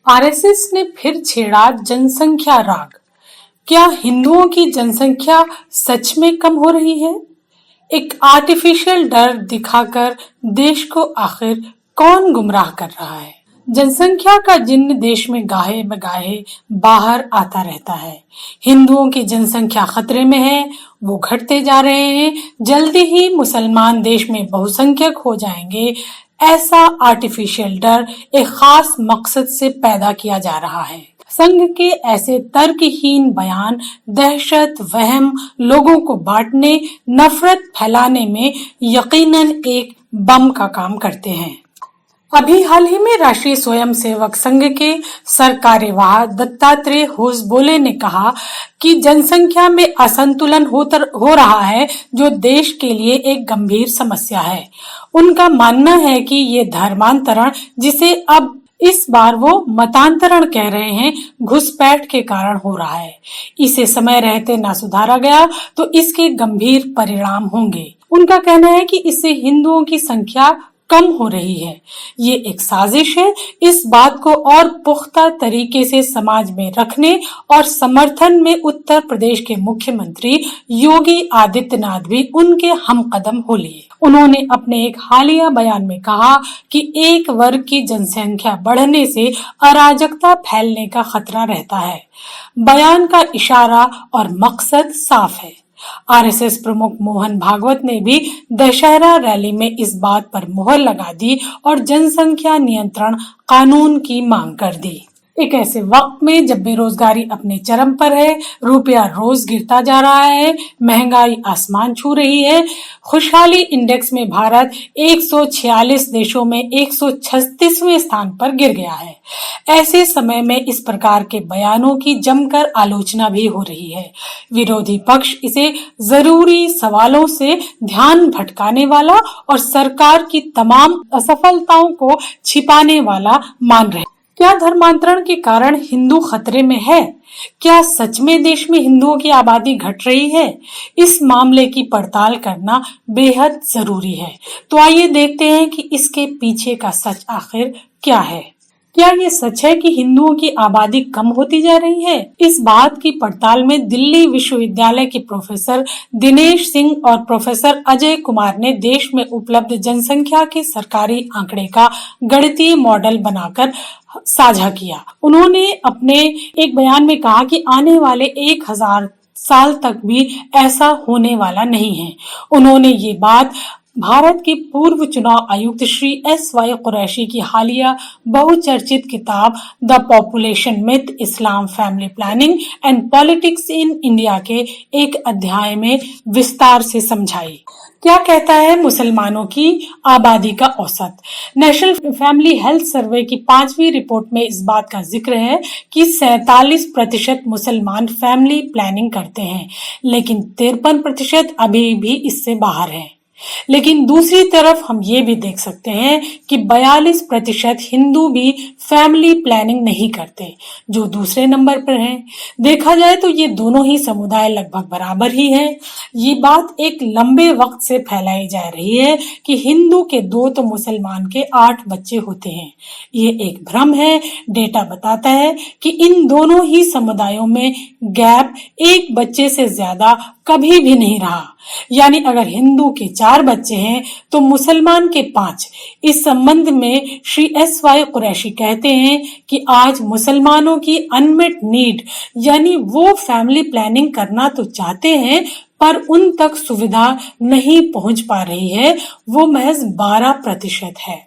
RSS ने फिर छेड़ा जनसंख्या राग। क्या हिंदुओं की जनसंख्या सच में कम हो रही है? एक आर्टिफिशियल डर दिखाकर देश को आखिर कौन गुमराह कर रहा है? जनसंख्या का जिन्न देश में गाहे बगाहे बाहर आता रहता है। हिंदुओं की जनसंख्या खतरे में है, वो घटते जा रहे हैं। जल्दी ही मुसलमान देश में बहुसंख्यक हो जाएंगे, ऐसा आर्टिफिशियल डर एक खास मकसद से पैदा किया जा रहा है। संघ के ऐसे तर्कहीन बयान दहशत, वहम, लोगों को बांटने, नफरत फैलाने में यकीनन एक बम का काम करते हैं। अभी हाल ही में राष्ट्रीय स्वयंसेवक संघ के सरकार्यवाह दत्तात्रेय होसबोले ने कहा कि जनसंख्या में असंतुलन हो रहा है, जो देश के लिए एक गंभीर समस्या है। उनका मानना है कि ये धर्मांतरण, जिसे अब इस बार वो मतांतरण कह रहे हैं, घुसपैठ के कारण हो रहा है। इसे समय रहते ना सुधारा गया तो इसके गंभीर परिणाम होंगे। उनका कहना है कि इससे हिंदुओं की संख्या कम हो रही है। ये एक साजिश है। इस बात को और पुख्ता तरीके से समाज में रखने और समर्थन में उत्तर प्रदेश के मुख्यमंत्री योगी आदित्यनाथ भी उनके हमकदम हो लिए। उन्होंने अपने एक हालिया बयान में कहा कि एक वर्ग की जनसंख्या बढ़ने से अराजकता फैलने का खतरा रहता है। बयान का इशारा और मकसद साफ है। आरएसएस प्रमुख मोहन भागवत ने भी दशहरा रैली में इस बात पर मुहर लगा दी और जनसंख्या नियंत्रण कानून की मांग कर दी। एक ऐसे वक्त में जब बेरोजगारी अपने चरम पर है, रुपया रोज गिरता जा रहा है, महंगाई आसमान छू रही है, खुशहाली इंडेक्स में भारत 146 देशों में 136वें स्थान पर गिर गया है। ऐसे समय में इस प्रकार के बयानों की जमकर आलोचना भी हो रही है। विरोधी पक्ष इसे जरूरी सवालों से ध्यान भटकाने वाला और सरकार की तमाम असफलताओं को छिपाने वाला मान रहे। क्या धर्मांतरण के कारण हिंदू खतरे में है? क्या सच में देश में हिंदुओं की आबादी घट रही है? इस मामले की पड़ताल करना बेहद जरूरी है। तो आइए देखते हैं कि इसके पीछे का सच आखिर क्या है। क्या ये सच है कि हिंदुओं की आबादी कम होती जा रही है? इस बात की पड़ताल में दिल्ली विश्वविद्यालय के प्रोफेसर दिनेश सिंह और प्रोफेसर अजय कुमार ने देश में उपलब्ध जनसंख्या के सरकारी आंकड़े का गणितीय मॉडल बनाकर साझा किया। उन्होंने अपने एक बयान में कहा कि आने वाले 1000 साल तक भी ऐसा होने वाला नहीं है। उन्होंने ये बात भारत के पूर्व चुनाव आयुक्त श्री एस.वाई. कुरैशी की हालिया बहुचर्चित किताब the population myth, Islam, family planning and politics in India के एक अध्याय में विस्तार से समझाई। क्या कहता है मुसलमानों की आबादी का औसत? नेशनल फैमिली हेल्थ सर्वे की 5वीं रिपोर्ट में इस बात का जिक्र है कि 47% मुसलमान फैमिली प्लानिंग करते हैं, लेकिन 53% अभी भी इससे बाहर है। लेकिन दूसरी तरफ हम ये भी देख सकते हैं कि 42% हिंदू भी फैमिली प्लानिंग नहीं करते, जो दूसरे नंबर पर हैं। देखा जाए तो ये दोनों ही समुदाय लगभग बराबर ही हैं। ये बात एक लंबे वक्त से फैलाई जा रही है कि हिंदू के 2 तो मुसलमान के 8 बच्चे होते हैं। ये एक भ्रम है। डेटा बताता है कि इन दोनों ही समुदायों में गैप 1 बच्चे से ज्यादा कभी भी नहीं रहा। यानी अगर हिंदू के 4 बच्चे हैं तो मुसलमान के 5। इस संबंध में श्री एस.वाई. कुरैशी कहते हैं कि आज मुसलमानों की अनमेट नीड, यानी वो फैमिली प्लानिंग करना तो चाहते हैं पर उन तक सुविधा नहीं पहुंच पा रही है, वो महज 12% है।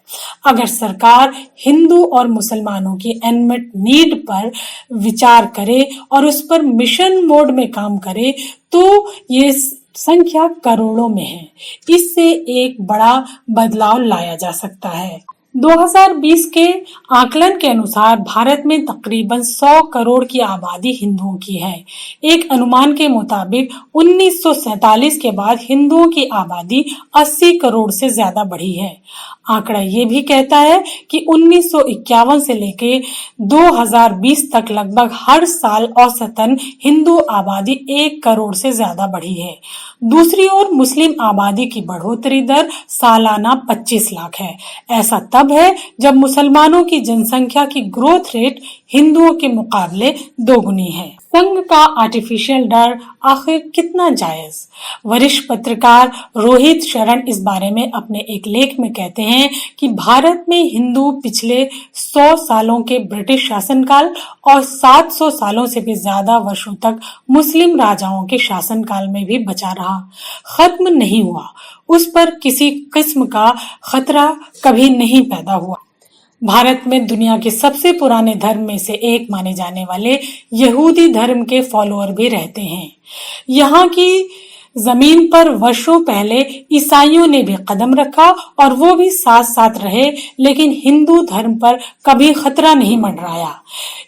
अगर सरकार हिंदू और मुसलमानों की अनमेट नीड पर विचार करे और उस पर मिशन मोड में काम करे तो ये संख्या करोड़ों में है। इससे एक बड़ा बदलाव लाया जा सकता है। 2020 के आकलन के अनुसार भारत में तकरीबन 100 करोड़ की आबादी हिंदुओं की है। एक अनुमान के मुताबिक 1947 के बाद हिंदुओं की आबादी 80 करोड़ से ज्यादा बढ़ी है। आंकड़ा ये भी कहता है कि 1951 से लेके 2020 तक लगभग हर साल औसतन हिंदू आबादी 1 करोड़ से ज्यादा बढ़ी है। दूसरी ओर मुस्लिम आबादी की बढ़ोतरी दर सालाना 25 लाख है। ऐसा तब तब है जब मुसलमानों की जनसंख्या की ग्रोथ रेट हिंदुओं के मुकाबले दोगुनी है। संघ का आर्टिफिशियल डर आखिर कितना जायज? वरिष्ठ पत्रकार रोहित शरण इस बारे में अपने एक लेख में कहते हैं कि भारत में हिंदू पिछले 100 सालों के ब्रिटिश शासनकाल और 700 सालों से भी ज्यादा वर्षों तक मुस्लिम राजाओं के शासनकाल में भी बचा रहा, खत्म नहीं हुआ। उस पर किसी किस्म का खतरा कभी नहीं पैदा हुआ। भारत में दुनिया के सबसे पुराने धर्म में से एक माने जाने वाले यहूदी धर्म के फॉलोअर भी रहते हैं। यहाँ की जमीन पर वर्षों पहले ईसाइयों ने भी कदम रखा और वो भी साथ साथ रहे, लेकिन हिंदू धर्म पर कभी खतरा नहीं मंडराया।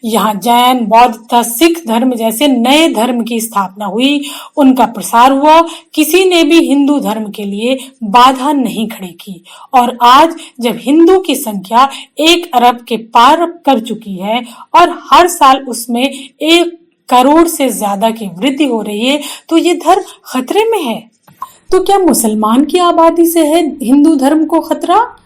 यहाँ जैन, बौद्ध तथा सिख धर्म जैसे नए धर्म की स्थापना हुई, उनका प्रसार हुआ, किसी ने भी हिंदू धर्म के लिए बाधा नहीं खड़ी की। और आज जब हिंदू की संख्या 1 अरब के पार कर चुकी है और हर साल उसमें 1 करोड़ से ज्यादा की वृद्धि हो रही है, तो ये धर्म खतरे में है। तो क्या मुसलमान की आबादी से है हिंदू धर्म को खतरा?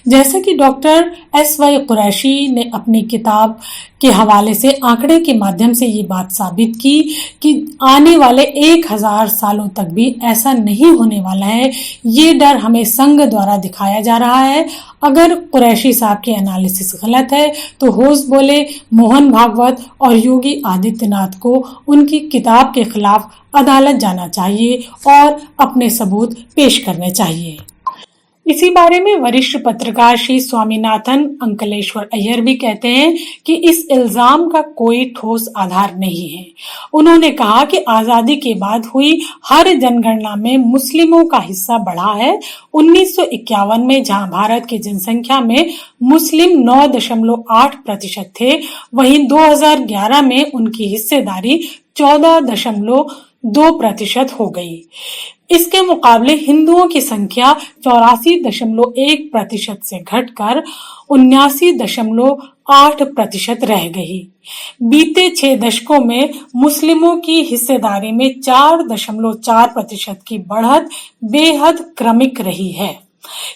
जैसे कि डॉक्टर S.Y. कुरैशी ने अपनी किताब के हवाले से आंकड़े के माध्यम से ये बात साबित की कि आने वाले 1000 सालों तक भी ऐसा नहीं होने वाला है। ये डर हमें संघ द्वारा दिखाया जा रहा है। अगर कुरैशी साहब की एनालिसिस गलत है तो होश बोले मोहन भागवत और योगी आदित्यनाथ को उनकी किताब के खिलाफ अदालत जाना चाहिए और अपने सबूत पेश करने चाहिए। इसी बारे में वरिष्ठ पत्रकार श्री स्वामीनाथन अंकलेश्वर अय्यर भी कहते हैं कि इस इल्जाम का कोई ठोस आधार नहीं है। उन्होंने कहा कि आजादी के बाद हुई हर जनगणना में मुस्लिमों का हिस्सा बढ़ा है। 1951 में जहां भारत की जनसंख्या में मुस्लिम 9.8% थे, वहीं 2011 में उनकी हिस्सेदारी 14.2% हो गई। इसके मुकाबले हिंदुओं की संख्या 84.1% से घटकर 79.8% रह गई। बीते 6 दशकों में मुस्लिमों की हिस्सेदारी में 4.4% की बढ़त बेहद क्रमिक रही है।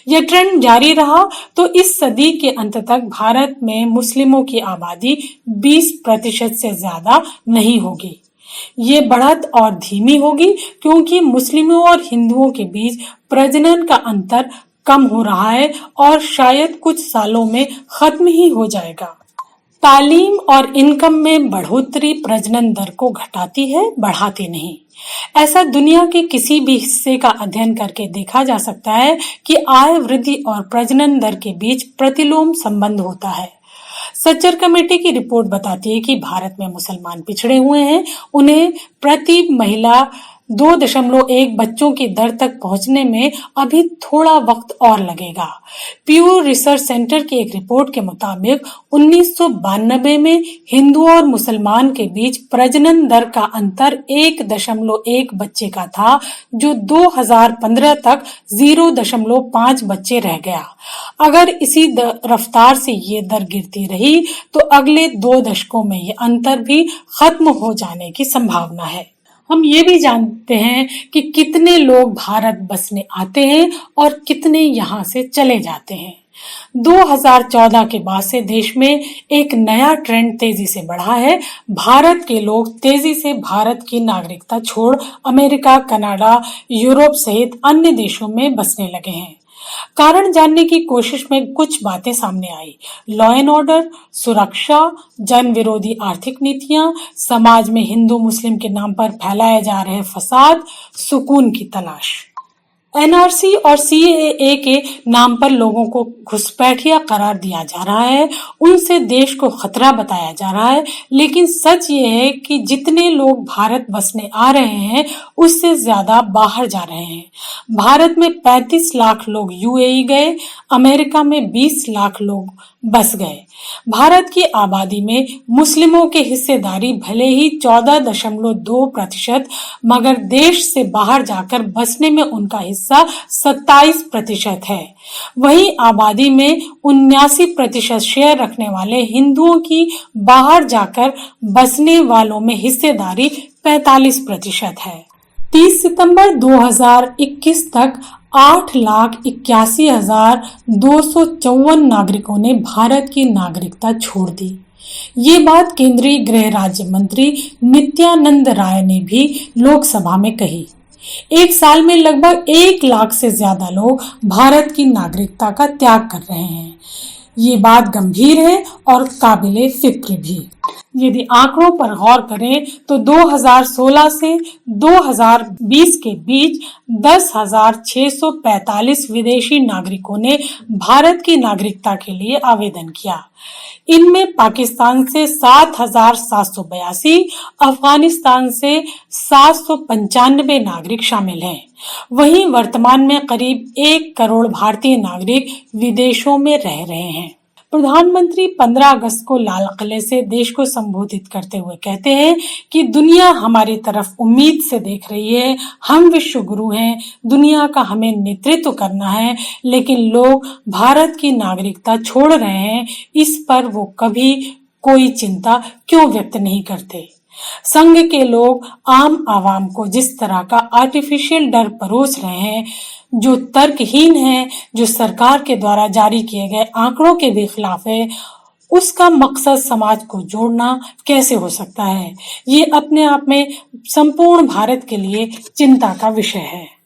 यह ट्रेंड जारी रहा तो इस सदी के अंत तक भारत में मुस्लिमों की आबादी 20% से ज्यादा नहीं होगी। ये बढ़त और धीमी होगी क्योंकि मुस्लिमों और हिंदुओं के बीच प्रजनन का अंतर कम हो रहा है और शायद कुछ सालों में खत्म ही हो जाएगा। तालीम और इनकम में बढ़ोतरी प्रजनन दर को घटाती है, बढ़ाती नहीं। ऐसा दुनिया के किसी भी हिस्से का अध्ययन करके देखा जा सकता है कि आय वृद्धि और प्रजनन दर के बीच प्रतिलोम संबंध होता है। सच्चर कमेटी की रिपोर्ट बताती है कि भारत में मुसलमान पिछड़े हुए हैं। उन्हें प्रति महिला 2.1 बच्चों की दर तक पहुंचने में अभी थोड़ा वक्त और लगेगा। प्यू रिसर्च सेंटर की एक रिपोर्ट के मुताबिक 1992 में हिंदू और मुसलमान के बीच प्रजनन दर का अंतर 1.1 बच्चे का था, जो 2015 तक 0.5 बच्चे रह गया। अगर इसी रफ्तार से ये दर गिरती रही तो अगले 2 दशकों में ये अंतर भी खत्म हो जाने की संभावना है। हम ये भी जानते हैं कि कितने लोग भारत बसने आते हैं और कितने यहाँ से चले जाते हैं। 2014 के बाद से देश में एक नया ट्रेंड तेजी से बढ़ा है। भारत के लोग तेजी से भारत की नागरिकता छोड़ अमेरिका, कनाडा, यूरोप सहित अन्य देशों में बसने लगे हैं। कारण जानने की कोशिश में कुछ बातें सामने आई। लॉ एंड ऑर्डर, सुरक्षा, जन विरोधी आर्थिक नीतियां, समाज में हिंदू मुस्लिम के नाम पर फैलाए जा रहे फसाद, सुकून की तलाश। एनआरसी और सीएए के नाम पर लोगों को घुसपैठिया करार दिया जा रहा है, उनसे देश को खतरा बताया जा रहा है। लेकिन सच ये है कि जितने लोग भारत बसने आ रहे हैं उससे ज्यादा बाहर जा रहे हैं। भारत में 35 लाख लोग यूएई गए, अमेरिका में 20 लाख लोग बस गए। भारत की आबादी में मुस्लिमों की हिस्सेदारी भले ही 14.2%, मगर देश से बाहर जाकर बसने में उनका हिस्सा 27% है। वहीं आबादी में 79% शेयर रखने वाले हिंदुओं की बाहर जाकर बसने वालों में हिस्सेदारी 45% है। 30 सितंबर 2021 तक 8,81,254 नागरिकों ने भारत की नागरिकता छोड़ दी। ये बात केंद्रीय गृह राज्य मंत्री नित्यानंद राय ने भी लोकसभा में कही। एक साल में लगभग 1 लाख से ज्यादा लोग भारत की नागरिकता का त्याग कर रहे हैं। ये बात गंभीर है और काबिले फिक्र भी। यदि आंकड़ों पर गौर करें तो 2016 से 2020 के बीच 10,645 विदेशी नागरिकों ने भारत की नागरिकता के लिए आवेदन किया। इनमें पाकिस्तान से 7,782, अफगानिस्तान से 795 नागरिक शामिल हैं। वहीं वर्तमान में करीब 1 करोड़ भारतीय नागरिक विदेशों में रह रहे हैं। प्रधानमंत्री 15 अगस्त को लाल किले से देश को संबोधित करते हुए कहते हैं कि दुनिया हमारी तरफ उम्मीद से देख रही है, हम विश्व गुरु हैं, दुनिया का हमें नेतृत्व करना है, लेकिन लोग भारत की नागरिकता छोड़ रहे हैं, इस पर वो कभी कोई चिंता क्यों व्यक्त नहीं करते। संघ के लोग आम आवाम को जिस तरह का आर्टिफिशियल डर परोस रहे हैं, जो तर्कहीन है, जो सरकार के द्वारा जारी किए गए आंकड़ों के भी खिलाफ है, उसका मकसद समाज को जोड़ना कैसे हो सकता है। ये अपने आप में संपूर्ण भारत के लिए चिंता का विषय है।